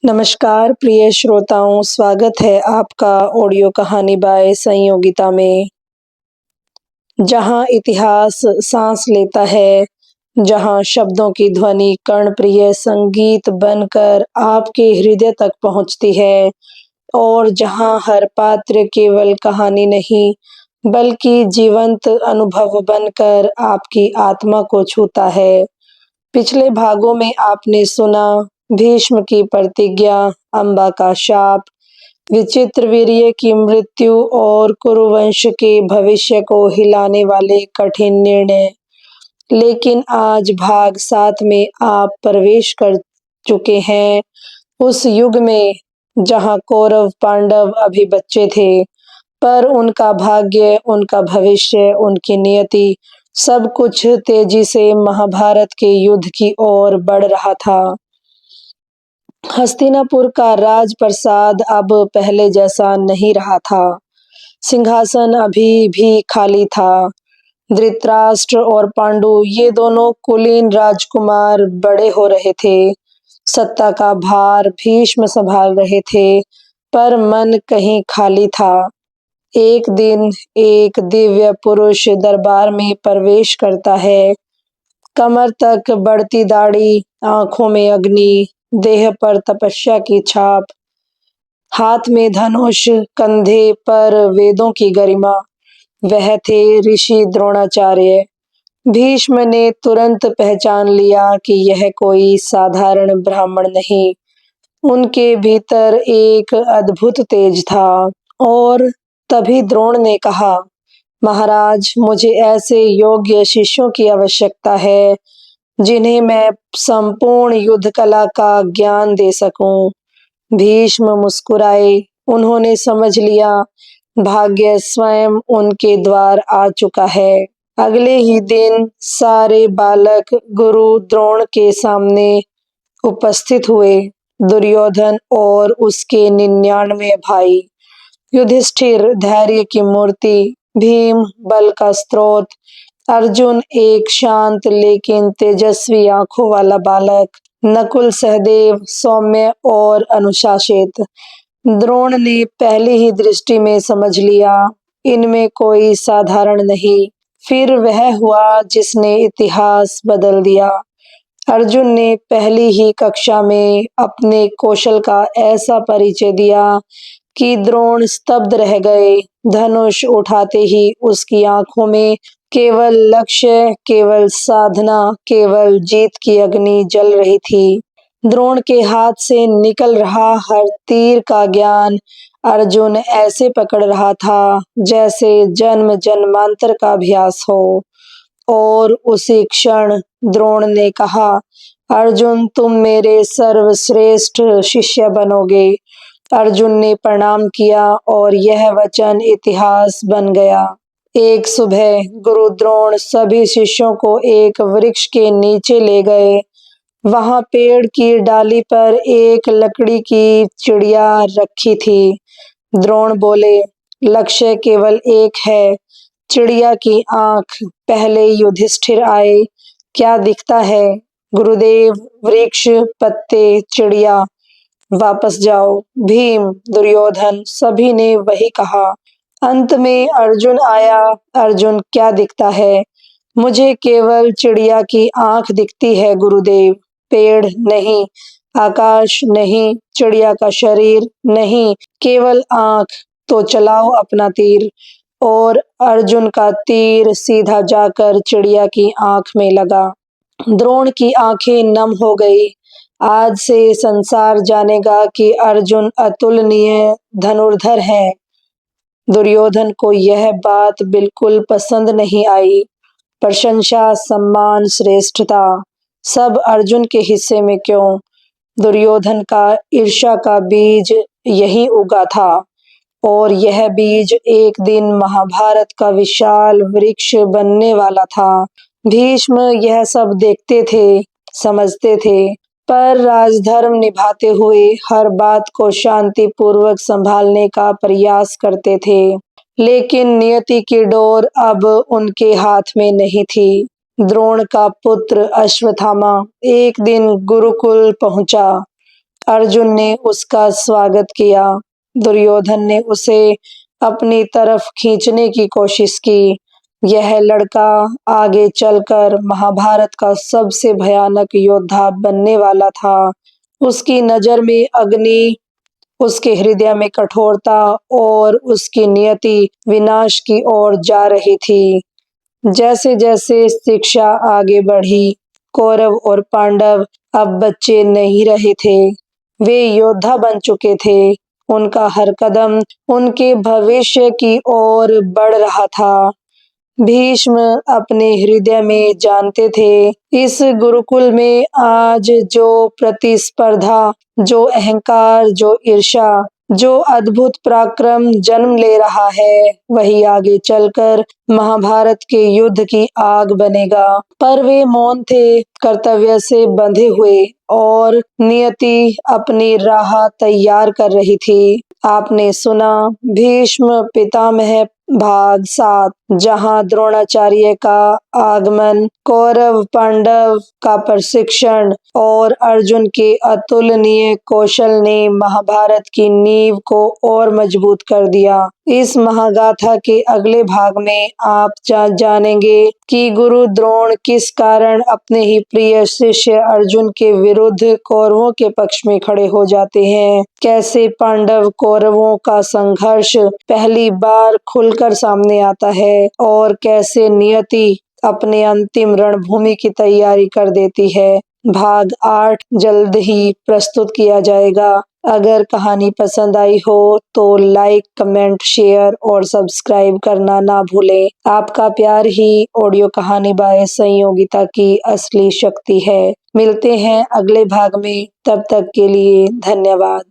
नमस्कार प्रिय श्रोताओं, स्वागत है आपका ऑडियो कहानी बाय संयोगिता में। जहाँ इतिहास सांस लेता है, जहाँ शब्दों की ध्वनि कर्णप्रिय संगीत बनकर आपके हृदय तक पहुँचती है और जहाँ हर पात्र केवल कहानी नहीं, बल्कि जीवंत अनुभव बनकर आपकी आत्मा को छूता है। पिछले भागों में आपने सुना भीष्म की प्रतिज्ञा, अम्बा का शाप, विचित्रवीर्य की मृत्यु और कुरुवंश के भविष्य को हिलाने वाले कठिन निर्णय। लेकिन आज भाग 7 में आप प्रवेश कर चुके हैं उस युग में जहां कौरव पांडव अभी बच्चे थे, पर उनका भाग्य, उनका भविष्य, उनकी नियति सब कुछ तेजी से महाभारत के युद्ध की ओर बढ़ रहा था। हस्तिनापुर का राजप्रसाद अब पहले जैसा नहीं रहा था। सिंहासन अभी भी खाली था। धृतराष्ट्र और पांडु, ये दोनों कुलीन राजकुमार बड़े हो रहे थे। सत्ता का भार भीष्म संभाल रहे थे, पर मन कहीं खाली था। एक दिन एक दिव्य पुरुष दरबार में प्रवेश करता है। कमर तक बढ़ती दाढ़ी, आंखों में अग्नि, देह पर तपस्या की छाप, हाथ में धनुष, कंधे पर वेदों की गरिमा। वह थे ऋषि द्रोणाचार्य। भीष्म ने तुरंत पहचान लिया कि यह कोई साधारण ब्राह्मण नहीं। उनके भीतर एक अद्भुत तेज था। और तभी द्रोण ने कहा, महाराज, मुझे ऐसे योग्य शिष्यों की आवश्यकता है जिन्हें मैं संपूर्ण युद्ध कला का ज्ञान दे सकूं। भीष्म मुस्कुराए। उन्होंने समझ लिया भाग्य स्वयं उनके द्वार आ चुका है। अगले ही दिन सारे बालक गुरु द्रोण के सामने उपस्थित हुए। दुर्योधन और उसके 99 भाई, युधिष्ठिर धैर्य की मूर्ति, भीम बल का स्रोत, अर्जुन एक शांत लेकिन तेजस्वी आंखों वाला बालक, नकुल सहदेव सौम्य और अनुशासित। द्रोण ने पहली ही दृष्टि में समझ लिया, इनमें कोई साधारण नहीं। फिर वह हुआ जिसने इतिहास बदल दिया। अर्जुन ने पहली ही कक्षा में अपने कौशल का ऐसा परिचय दिया कि द्रोण स्तब्ध रह गए। धनुष उठाते ही उसकी आंखों में केवल लक्ष्य, केवल साधना, केवल जीत की अग्नि जल रही थी। द्रोण के हाथ से निकल रहा हर तीर का ज्ञान अर्जुन ऐसे पकड़ रहा था जैसे जन्म जन्मांतर का अभ्यास हो। और उसी क्षण द्रोण ने कहा, अर्जुन, तुम मेरे सर्वश्रेष्ठ शिष्य बनोगे। अर्जुन ने प्रणाम किया और यह वचन इतिहास बन गया। एक सुबह गुरु द्रोण सभी शिष्यों को एक वृक्ष के नीचे ले गए। वहां पेड़ की डाली पर एक लकड़ी की चिड़िया रखी थी। द्रोण बोले, लक्ष्य केवल एक है, चिड़िया की आंख। पहले युधिष्ठिर आए, क्या दिखता है? गुरुदेव, वृक्ष, पत्ते, चिड़िया। वापस जाओ। भीम, दुर्योधन, सभी ने वही कहा। अंत में अर्जुन आया। अर्जुन, क्या दिखता है? मुझे केवल चिड़िया की आंख दिखती है गुरुदेव। पेड़ नहीं, आकाश नहीं, चिड़िया का शरीर नहीं, केवल आंख। तो चलाओ अपना तीर। और अर्जुन का तीर सीधा जाकर चिड़िया की आंख में लगा। द्रोण की आंखें नम हो गई। आज से संसार जानेगा कि अर्जुन अतुलनीय धनुर्धर है। दुर्योधन को यह बात बिल्कुल पसंद नहीं आई। प्रशंसा, सम्मान, श्रेष्ठता सब अर्जुन के हिस्से में क्यों? दुर्योधन का ईर्ष्या का बीज यही उगा था और यह बीज एक दिन महाभारत का विशाल वृक्ष बनने वाला था। भीष्म यह सब देखते थे, समझते थे, पर राजधर्म निभाते हुए हर बात को शांतिपूर्वक संभालने का प्रयास करते थे। लेकिन नियति की डोर अब उनके हाथ में नहीं थी। द्रोण का पुत्र अश्वत्थामा एक दिन गुरुकुल पहुंचा। अर्जुन ने उसका स्वागत किया। दुर्योधन ने उसे अपनी तरफ खींचने की कोशिश की। यह लड़का आगे चलकर महाभारत का सबसे भयानक योद्धा बनने वाला था। उसकी नजर में अग्नि, उसके हृदय में कठोरता और उसकी नियति विनाश की ओर जा रही थी। जैसे जैसे शिक्षा आगे बढ़ी, कौरव और पांडव अब बच्चे नहीं रहे थे, वे योद्धा बन चुके थे। उनका हर कदम उनके भविष्य की ओर बढ़ रहा था। भीष्म अपने हृदय में जानते थे, इस गुरुकुल में आज जो प्रतिस्पर्धा, जो अहंकार, जो ईर्ष्या, जो अद्भुत पराक्रम जन्म ले रहा है, वही आगे चलकर महाभारत के युद्ध की आग बनेगा। पर वे मौन थे, कर्तव्य से बंधे हुए, और नियति अपनी राह तैयार कर रही थी। आपने सुना भीष्म पितामह भाग 7, जहां द्रोणाचार्य का आगमन, कौरव पांडव का प्रशिक्षण और अर्जुन के अतुलनीय कौशल ने महाभारत की नींव को और मजबूत कर दिया। इस महागाथा के अगले भाग में आप जानेंगे कि गुरु द्रोण किस कारण अपने ही प्रिय शिष्य अर्जुन के विरुद्ध कौरवों के पक्ष में खड़े हो जाते हैं, कैसे पांडव कौरवों का संघर्ष पहली बार खुलकर सामने आता है, और कैसे नियति अपने अंतिम रणभूमि की तैयारी कर देती है। भाग 8 जल्द ही प्रस्तुत किया जाएगा। अगर कहानी पसंद आई हो तो लाइक, कमेंट, शेयर और सब्सक्राइब करना ना भूलें। आपका प्यार ही ऑडियो कहानी बाय संयोगिता की असली शक्ति है। मिलते हैं अगले भाग में, तब तक के लिए धन्यवाद।